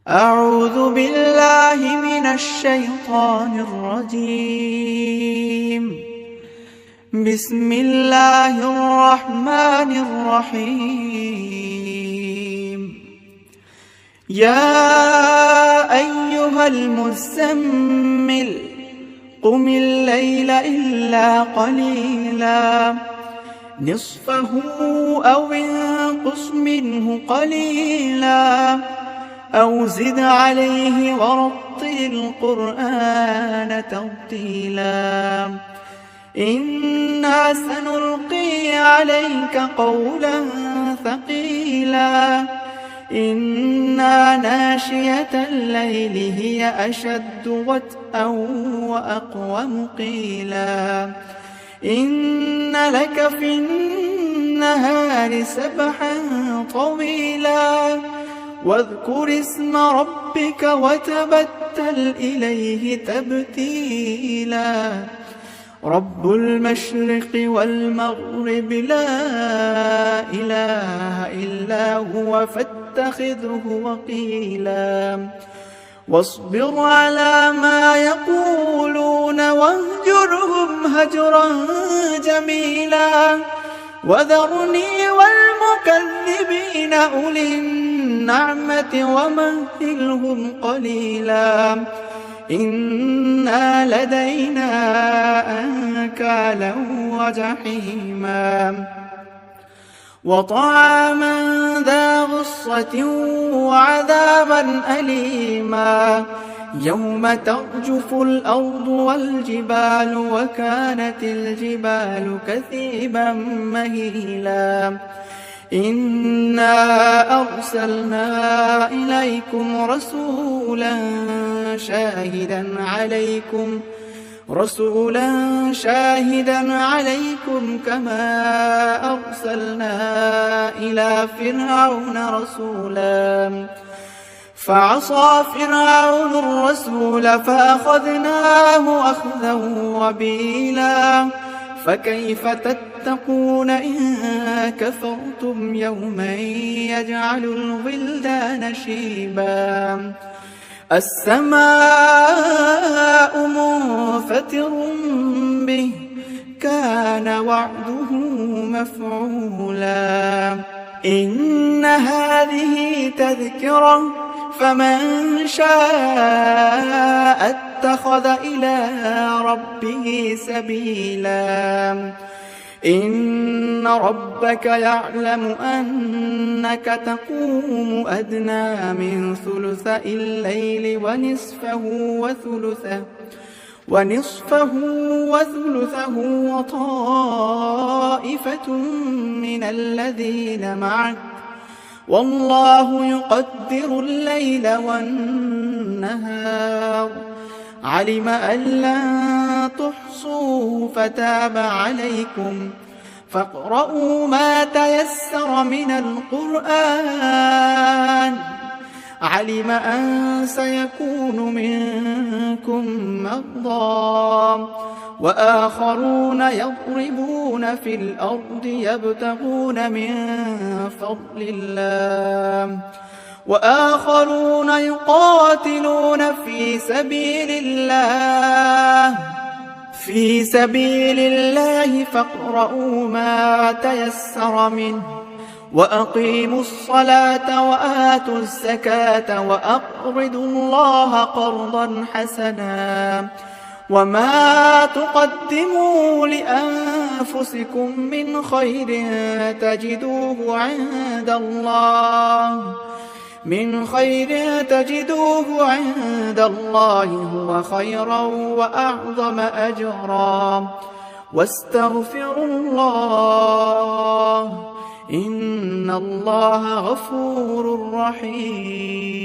أعوذ بالله من الشيطان الرجيم. بسم الله الرحمن الرحيم. يا أيها المزمل قم الليل إلا قليلا نصفه أو انقص منه قليلا أو زد عليه ورتل القرآن ترتيلا إنا سنلقي عليك قولا ثقيلا إن ناشئة الليل هي أشد وطئا وأقوم قيلا إن لك في النهار سبحا طويلا واذكر اسم ربك وتبتل إليه تبتيلا رب المشرق والمغرب لا إله إلا هو فاتخذه وكيلا واصبر على ما يقولون واهجرهم هجرا جميلا وذرني والمكذبين أولي النعمة ومهلهم قليلا إنا لدينا أنكالا وجحيما وطعاما ذا غصة وعذابا أليما يوم ترجف الأرض والجبال وكانت الجبال كثيبا مهيلا إنا أرسلنا إليكم رسولا شاهدا عليكم كما أرسلنا إلى فرعون رسولا فعصى فرعون الرسول فأخذناه أخذا وبيلا فكيف تتقون إن كفرتم يوما يجعل الولدان شيبا السماء منفطر به كان وعده مفعولا إن هذه تذكرة فمن شاء اتخذ إلى ربه سبيلا إن ربك يعلم أنك تقوم أدنى من ثلثي الليل ونصفه وثلثه وطائفة من الذين معك والله يقدر الليل والنهار علم أن لن تحصوا فتاب عليكم فاقرؤوا ما تيسر من القرآن علم أن سيكون منكم مرضى وآخرون يضربون في الأرض يبتغون من فضل الله وآخرون يقاتلون في سبيل الله فاقرؤوا ما تيسر منه وأقيموا الصلاة وآتوا الزكاة وأقرضوا الله قرضا حسنا وما تقدموا لأنفسكم من خير تجدوه عند الله هو خيرا وأعظم أجرا واستغفروا الله إن الله غفور رحيم.